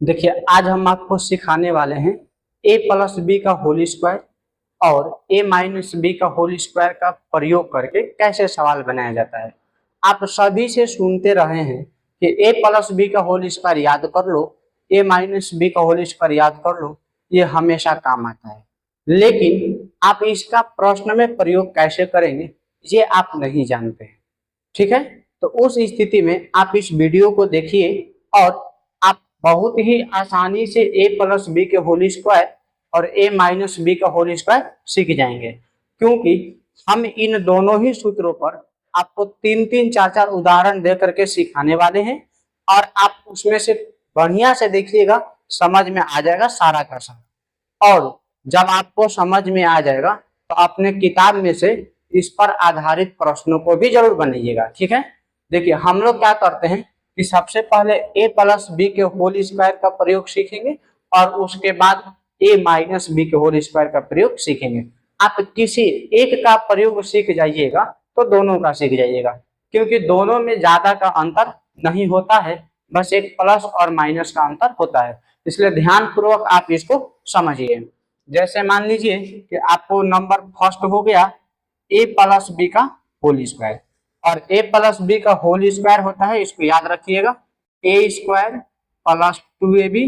देखिए, आज हम आपको सिखाने वाले हैं ए प्लस बी का होल स्क्वायर और ए माइनस बी का होल स्क्वायर का प्रयोग करके कैसे सवाल बनाया जाता है। आप सभी से सुनते रहे हैं कि ए प्लस बी का होल स्क्वायर याद कर लो, ए माइनस बी का होल स्क्वायर याद कर लो, ये हमेशा काम आता है। लेकिन आप इसका प्रश्न में प्रयोग कैसे करेंगे ये आप नहीं जानते हैं, ठीक है। तो उस स्थिति में आप इस वीडियो को देखिए और आप बहुत ही आसानी से ए प्लस बी के होल स्क्वायर और ए माइनस बी का होल स्क्वायर सीख जाएंगे, क्योंकि हम इन दोनों ही सूत्रों पर आपको तीन तीन चार चार उदाहरण दे करके सिखाने वाले हैं और आप उसमें से बढ़िया से देखिएगा, समझ में आ जाएगा सारा का सारा। और जब आपको समझ में आ जाएगा तो अपने किताब में से इस पर आधारित प्रश्नों को भी जरूर बनाइएगा, ठीक है। देखिए, हम लोग क्या करते हैं कि सबसे पहले ए प्लस बी के होल स्क्वायर का प्रयोग सीखेंगे और उसके बाद ए माइनस बी के होल स्क्वायर का प्रयोग सीखेंगे। आप किसी एक का प्रयोग सीख जाइएगा तो दोनों का सीख जाइएगा, क्योंकि दोनों में ज्यादा का अंतर नहीं होता है, बस एक प्लस और माइनस का अंतर होता है। इसलिए ध्यान पूर्वक आप इसको समझिए। जैसे मान लीजिए कि आपको नंबर फर्स्ट हो गया ए प्लस बी का होल स्क्वायर, और ए प्लस बी का होल स्क्वायर होता है, इसको याद रखिएगा, A square plus 2ab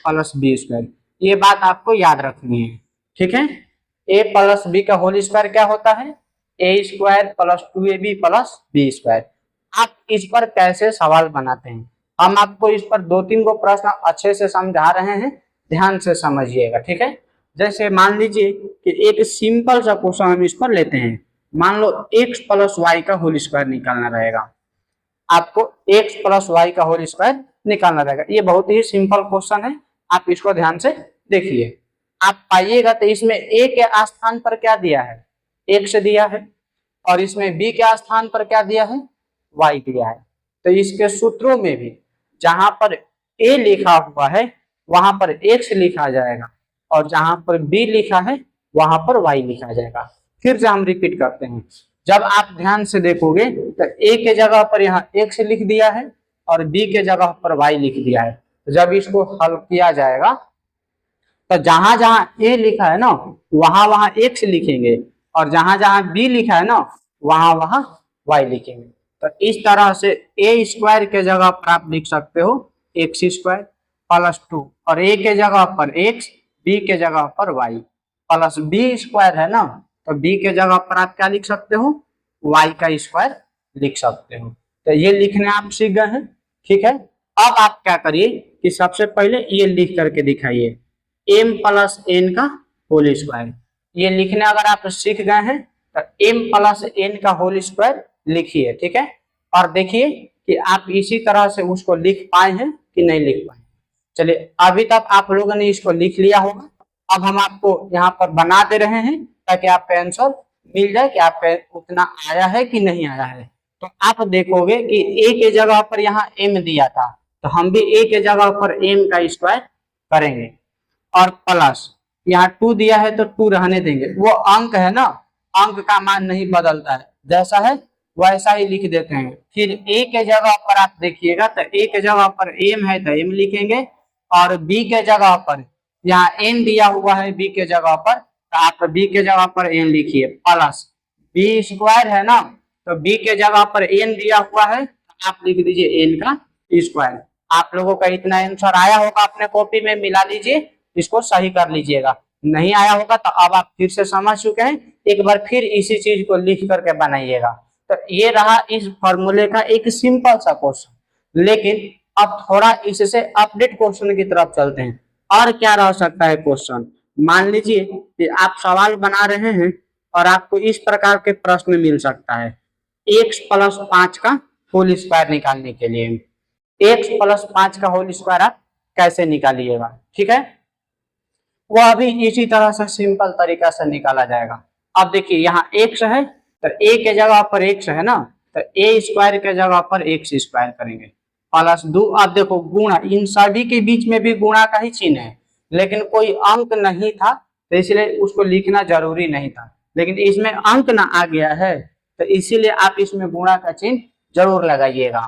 plus B square. ये बात आपको याद रखनी है, ठीक है। ए प्लस बी का होल स्क्वायर क्या होता है? A square plus 2ab plus B square. आप इस पर कैसे सवाल बनाते हैं, हम आपको इस पर दो तीन को प्रश्न अच्छे से समझा रहे हैं, ध्यान से समझिएगा, ठीक है। जैसे मान लीजिए कि एक सिंपल सा क्वेश्चन हम इस पर लेते हैं। मान लो x प्लस वाई का होल स्क्वायर निकालना रहेगा, आपको x प्लस वाई का होल स्क्वायर निकालना रहेगा। ये बहुत ही सिंपल क्वेश्चन है, आप इसको ध्यान से देखिए। आप पाइएगा तो इसमें a के स्थान पर क्या दिया है? x दिया है, और इसमें b के स्थान पर क्या दिया है? y दिया है। तो इसके सूत्रों में भी जहां पर a लिखा हुआ है वहां पर x लिखा जाएगा, और जहां पर b लिखा है वहां पर y लिखा जाएगा। फिर से हम रिपीट करते हैं। जब आप ध्यान से देखोगे तो a के जगह पर यहाँ x लिख दिया है और b के जगह पर y लिख दिया है। तो जब इसको हल किया जाएगा तो जहां जहां a लिखा है ना वहां वहां x लिखेंगे, और जहां जहां b लिखा है ना वहां वहां y लिखेंगे। तो इस तरह से a स्क्वायर के जगह पर आप लिख सकते हो x स्क्वायर प्लस 2, और a के जगह पर x, b के जगह पर y, प्लस b स्क्वायर है ना, तो b के जगह पर आप क्या लिख सकते हो? y का स्क्वायर लिख सकते हो। तो ये लिखने आप सीख गए हैं, ठीक है। अब आप क्या करिए कि सबसे पहले ये लिख करके दिखाइए, m प्लस n का होल स्क्वायर। ये लिखने अगर आप सीख गए हैं तो m प्लस n का होल स्क्वायर लिखिए, ठीक है। और देखिए कि आप इसी तरह से उसको लिख पाए हैं कि नहीं लिख पाए। चलिए, अभी तक आप लोगों ने इसको लिख लिया होगा। अब हम आपको यहाँ पर बना दे रहे हैं ताकि आपका आंसर मिल जाए कि आपका उतना आया है कि नहीं आया है। तो आप देखोगे कि a के जगह पर यहाँ m दिया था, तो हम भी a के जगह पर m का स्क्वायर करेंगे, और प्लस यहाँ 2 दिया है तो 2 रहने देंगे। वो अंक है ना, अंक का मान नहीं बदलता है, जैसा है वैसा ही लिख देते हैं। फिर a के जगह पर आप देखिएगा तो a के जगह पर m है तो m लिखेंगे, और b के जगह पर यहाँ n दिया हुआ है b के जगह पर, तो आप b के जगह पर n लिखिए, प्लस b स्क्वायर है ना, तो b के जगह पर n दिया हुआ है तो आप लिख दीजिए n का स्क्वायर। आप लोगों का इतना आंसर आया होगा, अपने कॉपी में मिला लीजिए, इसको सही कर लीजिएगा। नहीं आया होगा तो अब आप फिर से समझ चुके हैं, एक बार फिर इसी चीज को लिख करके बनाइएगा। तो ये रहा इस फॉर्मूले का एक सिंपल सा क्वेश्चन। लेकिन अब थोड़ा इससे अपडेट क्वेश्चन की तरफ चलते हैं। और क्या रह सकता है क्वेश्चन? मान लीजिए कि आप सवाल बना रहे हैं और आपको इस प्रकार के प्रश्न मिल सकता है, x प्लस 5 का होल स्क्वायर निकालने के लिए। x प्लस 5 का होल स्क्वायर आप कैसे निकालिएगा, ठीक है। वह अभी इसी तरह से सिंपल तरीका से निकाला जाएगा। अब देखिए, यहाँ x है तो a के जगह पर x है ना, तो a स्क्वायर के जगह पर x स्क्वायर करेंगे, प्लस 2। अब देखो गुणा, इन सभी के बीच में भी गुणा का ही चिन्ह है, लेकिन कोई अंक नहीं था तो इसलिए उसको लिखना जरूरी नहीं था, लेकिन इसमें अंक ना आ गया है तो इसीलिए आप इसमें गुणा का चिन्ह जरूर लगाइएगा।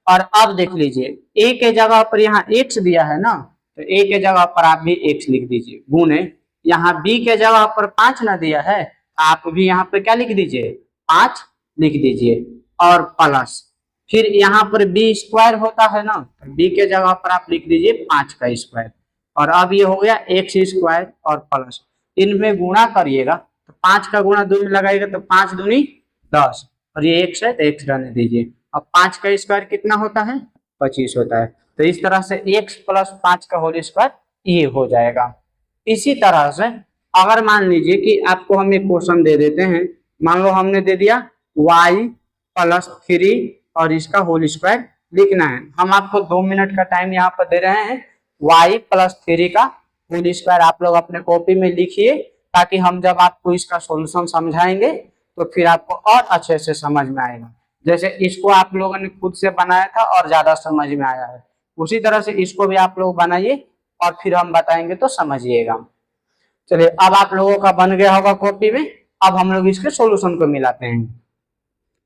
और अब देख लीजिए a के जगह पर यहाँ x दिया है ना, तो a के जगह पर आप भी x लिख दीजिए, गुने यहाँ b के जगह पर 5 ना दिया है, आप भी यहाँ पे क्या लिख दीजिए 5 लिख दीजिए, और प्लस फिर यहाँ पर b स्क्वायर होता है ना, तो b के जगह पर आप लिख दीजिए 5 का स्क्वायर, और अब ये हो गया x स्क्वायर और प्लस इनमें गुणा करिएगा, तो 5 का गुणा 2 में लगाइएगा तो 5 दूनी 10, और ये x है तो x रहने दीजिए। अब 5 का स्क्वायर कितना होता है 25 होता है, तो इस तरह से x प्लस 5 का होल स्क्वायर ये हो जाएगा। इसी तरह से अगर मान लीजिए कि आपको हम एक क्वेश्चन दे देते हैं, मान लो हमने दे दिया y प्लस 3 और इसका होल स्क्वायर लिखना है, हम आपको 2 मिनट का टाइम यहाँ पर दे रहे हैं, y प्लस 3 का होल स्क्वायर आप लोग अपने कॉपी में लिखिए, ताकि हम जब आपको इसका सॉल्यूशन समझाएंगे तो फिर आपको और अच्छे से समझ में आएगा। जैसे इसको आप लोगों ने खुद से बनाया था और ज्यादा समझ में आया है, उसी तरह से इसको भी आप लोग बनाइए और फिर हम बताएंगे तो समझिएगा। चलिए अब आप लोगों का बन गया होगा कॉपी में, अब हम लोग इसके सॉल्यूशन को मिलाते हैं।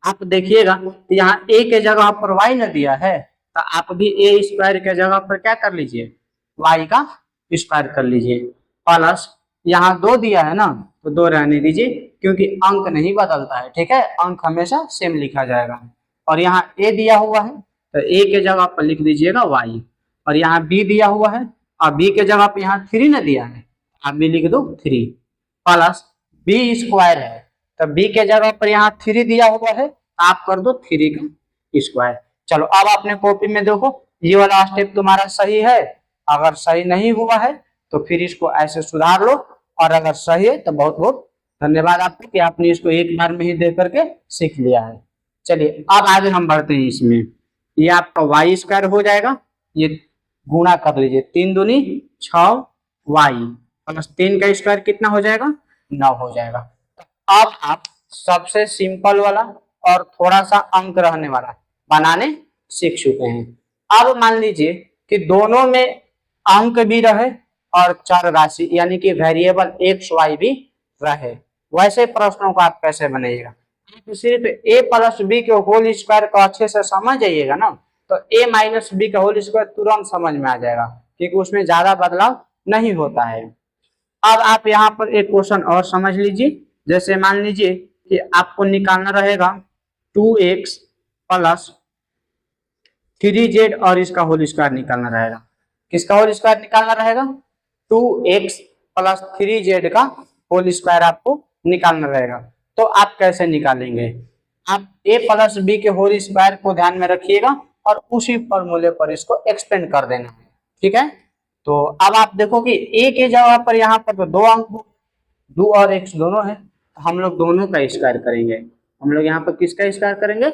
आप देखिएगा यहाँ a के जगह पर y न दिया है, तो आप भी a स्क्वायर के जगह पर क्या कर लीजिए y का स्क्वायर कर लीजिए, प्लस यहाँ 2 दिया है ना, तो 2 रहने दीजिए क्योंकि अंक नहीं बदलता है, ठीक है, अंक हमेशा सेम लिखा जाएगा। और यहाँ a दिया हुआ है तो a के जगह पर लिख दीजिएगा y, और यहाँ b दिया हुआ है और b के जगह पर यहाँ 3 न दिया है, आप भी लिख दो 3, प्लस b स्क्वायर है तो b के जगह पर यहाँ 3 दिया हुआ है, आप कर दो 3 का स्क्वायर। चलो अब अपने कॉपी में देखो ये वाला स्टेप तुम्हारा सही है, अगर सही नहीं हुआ है तो फिर इसको ऐसे सुधार लो, और अगर सही है तो बहुत बहुत धन्यवाद आपको कि आपने इसको एक बार में ही देख करके सीख लिया है। चलिए अब आगे हम बढ़ते हैं इसमें, ये आपका वाई स्क्वायर हो जाएगा, ये गुणा कर लीजिए 3 दूनी 6 y प्लस 3 का स्क्वायर कितना हो जाएगा 9 हो जाएगा। तो अब आप सबसे सिंपल वाला और थोड़ा सा अंक रहने वाला बनाने सीख चुके हैं। अब मान लीजिए कि दोनों में अंक भी रहे और चर राशि यानी कि वेरिएबल एक्स वाई भी रहे, वैसे प्रश्नों को आप कैसे बनाइएगा, आप सिर्फ a प्लस बी के होल स्क्वायर को अच्छे से समझ जाइएगा ना, तो a माइनस बी का होल स्क्वायर तुरंत समझ में आ जाएगा, क्योंकि उसमें ज्यादा बदलाव नहीं होता है। अब आप यहाँ पर एक क्वेश्चन और समझ लीजिए, जैसे मान लीजिए कि आपको निकालना रहेगा 2x प्लस 3z और इसका होल स्क्वायर निकालना रहेगा। किसका होल स्क्वायर निकालना रहेगा 2x प्लस 3z का होल स्क्वायर आपको निकालना रहेगा। तो आप कैसे निकालेंगे, आप a प्लस बी के होल स्क्वायर को ध्यान में रखिएगा और उसी फॉर्मूले पर इसको एक्सपेंड कर देना है, ठीक है। तो अब आप देखो कि a के जगह पर यहाँ पर तो 2 अंक 2 और x दोनों है, तो हम लोग दोनों का स्क्वायर करेंगे, हम लोग यहाँ पर किसका स्क्वायर करेंगे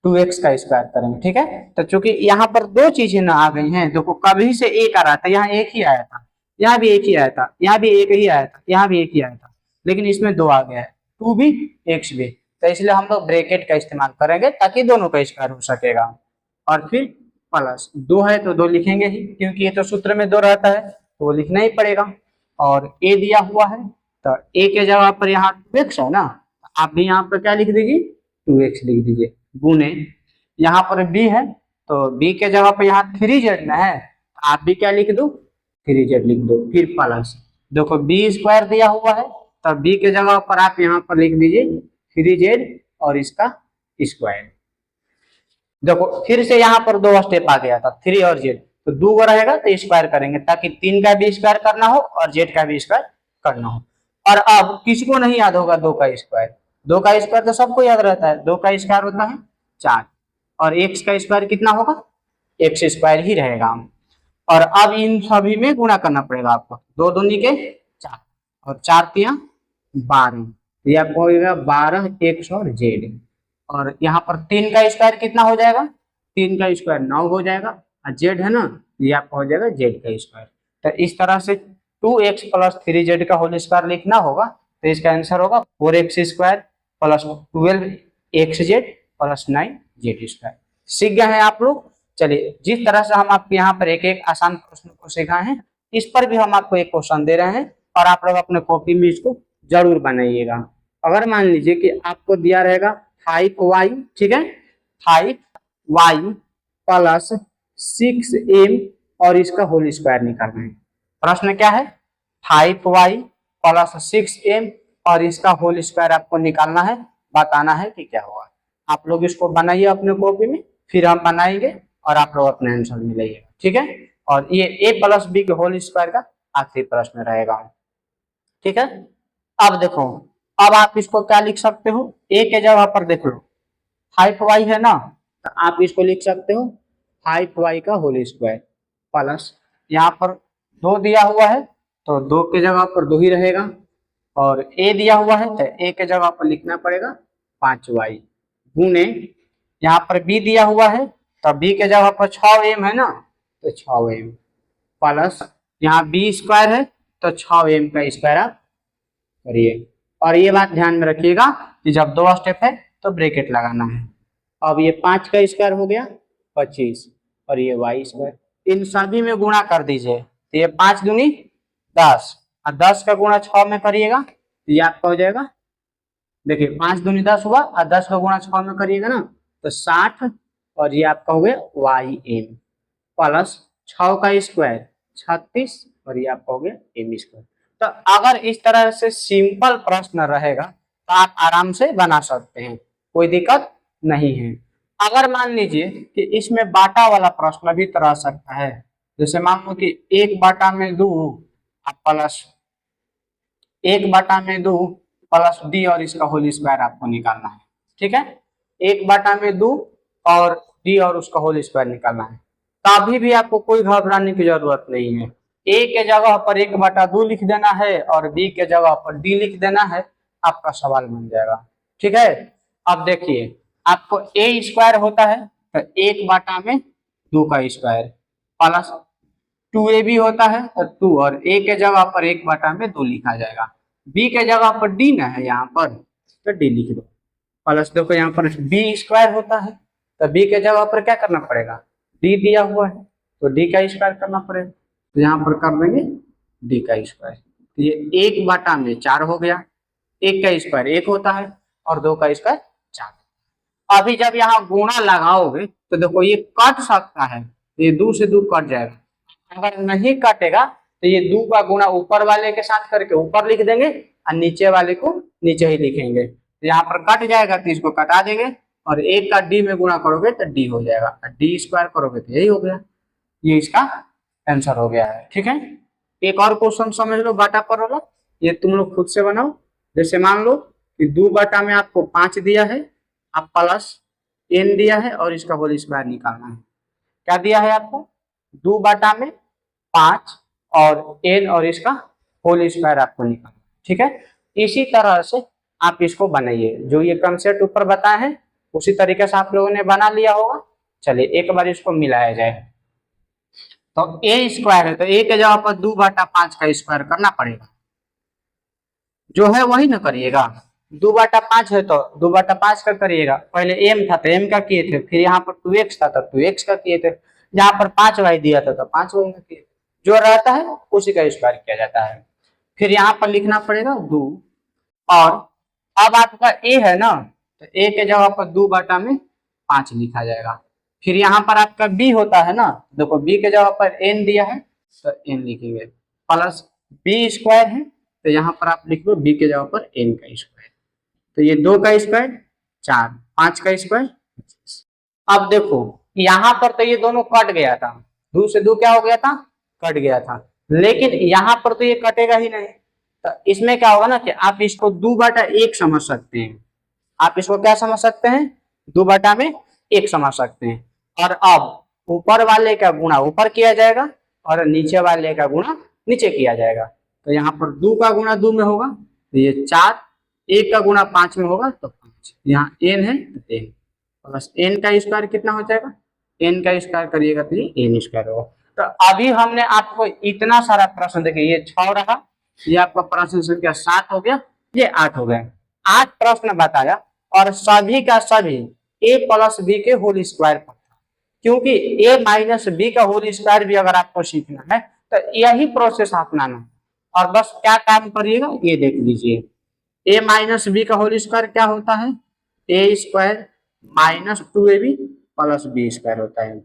2x का स्क्वायर करेंगे, ठीक है। तो चूंकि यहाँ पर 2 चीजें ना आ गई हैं, देखो कभी से एक आ रहा था, यहाँ एक ही आया था, यहाँ भी एक ही आया था, यहाँ भी एक ही आया था, यहाँ भी एक ही आया था, लेकिन इसमें 2 आ गया है, 2 भी x भी, तो इसलिए हम लोग ब्रैकेट का इस्तेमाल करेंगे ताकि दोनों का स्क्वायर हो सकेगा। और फिर प्लस 2 है तो 2 लिखेंगे ही, क्योंकि ये तो सूत्र में 2 रहता है तो वो लिखना ही पड़ेगा। और a दिया हुआ है तो a के जगह पर यहाँ 2x है ना, आप भी यहाँ पर क्या लिख दीजिए 2x लिख दीजिए, गुने यहाँ पर b है तो b के जगह पर यहाँ 3z ना है, आप भी क्या लिख दो 3z लिख दो, फिर प्लस देखो b स्क्वायर दिया हुआ है तो b के जगह पर आप यहाँ पर लिख दीजिए 3z और इसका स्क्वायर। देखो फिर से यहाँ पर 2 स्टेप आ गया था 3 और z, तो 2 रहेगा तो स्क्वायर करेंगे ताकि 3 का भी स्क्वायर करना हो और z का भी स्क्वायर करना हो। और अब किसको नहीं याद होगा 2 का स्क्वायर, 2 का स्क्वायर तो सबको याद रहता है, 2 का स्क्वायर होता है 4 और x का स्क्वायर कितना होगा x स्क्वायर ही रहेगा। और अब इन सभी में गुणा करना पड़ेगा आपको, 2 दूनी के 4 और 4 तिया 12, ये आपको होगा 12 x और z, और यहाँ पर 3 का स्क्वायर कितना हो जाएगा 3 का स्क्वायर 9 हो जाएगा, और z है ना ये आपका हो जाएगा z का स्क्वायर। तो इस तरह से 2x प्लस 3z का होल स्क्वायर लिखना होगा, तो इसका आंसर होगा 4x square plus 12xz plus 9z square. सीख गए हैं आप लोग। चलिए जिस तरह से हम आपके यहाँ पर एक एक आसान प्रश्न को सिखाए हैं, इस पर भी हम आपको एक क्वेश्चन दे रहे हैं और आप लोग अपने कॉपी में इसको जरूर बनाइएगा। अगर मान लीजिए कि आपको दिया रहेगा 5y, ठीक है, वाई प्लस 6m और इसका होल स्क्वायर निकालना है। प्रश्न क्या है? 5y प्लस 6m और इसका होल स्क्वायर आपको निकालना है, बताना है कि क्या होगा। आप लोग इसको बनाइए अपने कॉपी में, फिर हम बनाएंगे और आप लोग अपने आंसर मिलाइएगा, ठीक है। और ये a प्लस बी के होल स्क्वायर का आखिरी प्रश्न रहेगा, ठीक है। अब देखो, अब आप इसको क्या लिख सकते हो, a के जगह पर देख लो 5y है ना, तो आप इसको लिख सकते हो 5y का होल स्क्वायर प्लस यहाँ पर 2 दिया हुआ है तो 2 के जगह पर 2 ही रहेगा, और a दिया हुआ है तो a के जगह पर लिखना पड़ेगा 5y गुने यहाँ पर b दिया हुआ है तो b के जगह पर 6m है ना, तो 6m प्लस यहाँ b स्क्वायर है तो 6m का स्क्वायर आप करिए। और ये बात ध्यान में रखिएगा कि जब 2 स्टेप है तो ब्रैकेट लगाना है। अब ये 5 का स्क्वायर हो गया 25 और ये y स्क्वायर, इन सभी में गुणा कर दीजिए, तो ये 5 दूनी 10 और 10 का गुणा 6 में करिएगा तो ये आपका हो जाएगा, देखिए 5 दूनी 10 हुआ और 10 का गुणा 6 में करिएगा ना तो 60 और ये आपका हो गया ym प्लस 6 का स्क्वायर 36 और ये आपका हो गया m स्क्वायर। तो अगर इस तरह से सिंपल प्रश्न रहेगा तो आप आराम से बना सकते हैं, कोई दिक्कत नहीं है। अगर मान लीजिए कि इसमें बाटा वाला प्रश्न भी रह सकता है, जैसे मान लो कि 1/2 प्लस 1/2 प्लस डी और इसका होल स्क्वायर आपको निकालना है, ठीक है। 1/2 और डी और उसका होल स्क्वायर निकालना है, कभी भी आपको कोई घबराने की जरूरत नहीं है। ए के जगह पर 1/2 लिख देना है और बी के जगह पर डी लिख देना है, आपका सवाल बन जाएगा, ठीक है। अब देखिए, आपको ए स्क्वायर होता है तो 1/2 का स्क्वायर प्लस 2ab होता है तो 2 और ए के जगह पर 1/2 लिखा जाएगा, बी के जगह पर डी ना है यहाँ पर तो डी लिख दो, प्लस देखो यहाँ पर बी स्क्वायर होता है तो बी के जगह पर क्या करना पड़ेगा, डी दिया हुआ है तो डी का स्क्वायर करना पड़ेगा, तो यहाँ पर कर देंगे डी का स्क्वायर, तो ये 1/4 हो गया, 1 का स्क्वायर 1 होता है और 2 का स्क्वायर 4। अभी जब यहाँ गुणा लगाओगे तो देखो ये कट सकता है, ये 2 से 2 कट जाएगा, अगर नहीं कटेगा तो ये 2 का गुणा ऊपर वाले के साथ करके ऊपर लिख देंगे और नीचे वाले को नीचे ही लिखेंगे, तो यहाँ पर कट जाएगा तो इसको कटा देंगे और 1 का डी में गुणा करोगे तो डी हो जाएगा, डी स्क्वायर करोगे तो यही हो गया, ये इसका आंसर हो गया है, ठीक है। एक और क्वेश्चन समझ लो बाटा पर वाला, ये तुम लोग खुद से बनाओ। जैसे मान लो कि 2 में आपको 5 दिया है, आप प्लस n दिया है और इसका होल स्क्वायर निकालना है। क्या दिया है आपको, 2 में 5 और n और इसका होल स्क्वायर आपको निकालना, ठीक है। इसी तरह से आप इसको बनाइए, जो ये कंसेप्ट ऊपर बताए हैं उसी तरीके से आप लोगों ने बना लिया होगा। चलिए एक बार इसको मिलाया जाए, तो a स्क्वायर है तो a के जगह पर 2/5 का स्क्वायर करना पड़ेगा, जो है वही ना करिएगा, 2/5 है तो 2/5 का करिएगा, पहले m था तो m का किए थे, फिर यहाँ पर 2x था तो 2x का किए थे, यहाँ पर 5y दिया था तो 5y का किए थे, जो रहता है उसी का स्क्वायर किया जाता है। फिर यहाँ पर लिखना पड़ेगा 2, और अब आपका a है ना तो a के जगह पर 2/5 लिखा जाएगा। फिर यहाँ पर आपका b होता है ना, देखो b के जगह पर n दिया है तो n लिखेंगे, प्लस b स्क्वायर है तो यहाँ पर आप लिख लो b के जगह पर n का स्क्वायर, तो ये 2 का स्क्वायर 4, 5 का स्क्वायर 25। अब देखो यहाँ पर तो ये दोनों कट गया था, 2 से 2 क्या हो गया था, कट गया था, लेकिन यहाँ पर तो ये कटेगा ही नहीं, तो इसमें क्या होगा ना कि आप इसको 2/1 समझ सकते हैं, आप इसको क्या समझ सकते हैं, 2/1 समझ सकते हैं। और अब ऊपर वाले का गुणा ऊपर किया जाएगा और नीचे वाले का गुणा नीचे किया जाएगा, तो यहाँ पर 2 का गुणा 2 में होगा तो ये 4, 1 का गुणा 5 में होगा तो 5, यहाँ n है तो n प्लस n का स्क्वायर कितना हो जाएगा, n का स्क्वायर करिएगा तो ये n स्क्वायर होगा। तो अभी हमने आपको इतना सारा प्रश्न देखिए, ये 6 रहा, ये आपका प्रश्न संख्या 7 हो गया, ये 8 हो गया, 8 प्रश्न बताया और सभी का सभी a प्लस बी के होल स्क्वायर पर, क्योंकि a माइनस बी का होल स्क्वायर भी अगर आपको सीखना है तो यही प्रोसेस अपनाना, और बस क्या काम करिएगा ये देख लीजिए, a माइनस बी का होल स्क्वायर क्या होता है, a square minus 2ab plus B square होता है।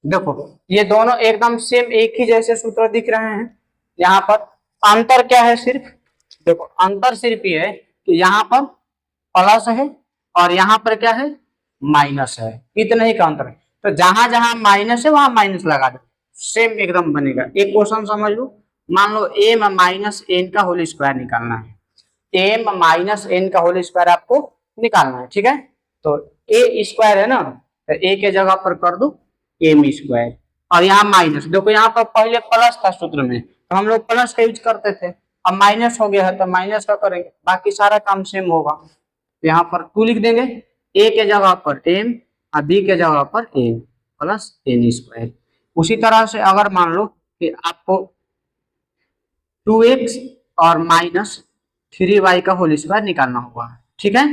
देखो ये दोनों एकदम सेम एक ही जैसे सूत्र दिख रहे हैं। यहाँ पर अंतर क्या है, सिर्फ देखो अंतर सिर्फ ये है कि यहाँ पर प्लस है और यहाँ पर क्या है, माइनस है, इतना ही का अंतर है। तो जहां जहां माइनस है वहां माइनस लगा दो, सेम एकदम बनेगा। एक क्वेश्चन समझ लो, मान लो m माइनस एन का होल स्क्वायर निकालना है, m माइनस एन का होल स्क्वायर आपको निकालना है, ठीक है। तो a स्क्वायर है ना, तो a के जगह पर कर दो m स्क्वायर, और यहाँ माइनस, देखो यहाँ पर पहले प्लस था सूत्र में तो हम लोग प्लस का यूज करते थे, अब माइनस हो गया है तो माइनस का करेंगे, बाकी सारा काम सेम होगा। यहाँ पर 2 लिख देंगे, a के जगह पर m और b के जगह पर n प्लस एन स्क्वायर। उसी तरह से अगर मान लो कि आपको 2x और माइनस 3y का होल स्क्वायर निकालना होगा, ठीक है।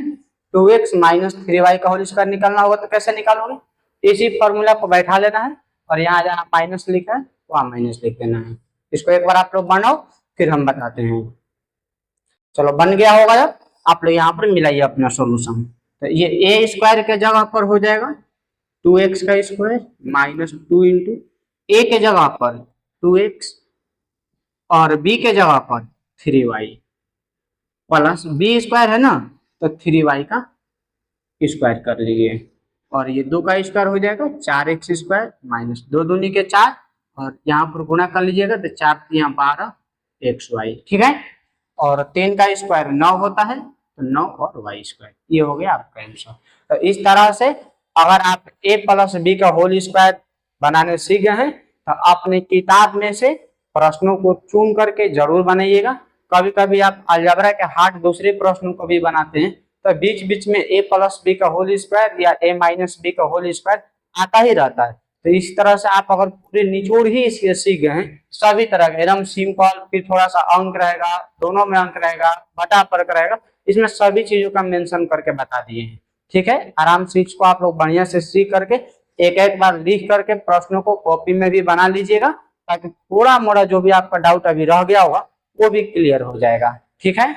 2x माइनस 3y का होल स्क्वायर निकालना होगा तो कैसे निकालोगे, इसी फॉर्मूला को बैठा लेना है और यहाँ जहाँ माइनस लिखा है वहाँ माइनस लिख देना है। इसको एक बार आप लोग बनाओ फिर हम बताते हैं। चलो बन गया होगा, जब आप लोग यहाँ पर मिलाइए अपना सॉल्यूशन। तो ये a स्क्वायर के जगह पर हो जाएगा 2x का स्क्वायर माइनस 2 इंटू a के जगह पर 2x और b के जगह पर 3y प्लस b स्क्वायर है ना, तो 3y का स्क्वायर कर लीजिए और ये 2 का स्क्वायर हो जाएगा 4x स्क्वायर माइनस 2 दूनी के 4 और यहाँ पर गुणा कर लीजिएगा तो 4 यहाँ 12 xy, ठीक है। और 3 का स्क्वायर 9 होता है तो 9 और y स्क्वायर, ये हो गया आपका आंसर। तो इस तरह से अगर आप a प्लस बी का होल स्क्वायर बनाने सीख गए हैं तो अपनी किताब में से प्रश्नों को चुन करके जरूर बनाइएगा। कभी कभी आप अलजेब्रा के हार्ड दूसरे प्रश्नों को भी बनाते हैं तो बीच बीच में a प्लस बी का होल स्क्वायर या a माइनस बी का होल स्क्वायर आता ही रहता है। तो इस तरह से आप अगर पूरे निचोड़ ही इसके सीख गए हैं, सभी तरह का एकदम सिंपल, फिर थोड़ा सा अंक रहेगा, दोनों में अंक रहेगा, बटा फर्क रहेगा, इसमें सभी चीजों का मेंशन करके बता दिए हैं, ठीक है। आराम से इसको आप लोग बढ़िया से सीख करके एक एक बार लिख करके प्रश्नों को कॉपी में भी बना लीजिएगा ताकि थोड़ा मोड़ा जो भी आपका डाउट अभी रह गया होगा वो भी क्लियर हो जाएगा, ठीक है।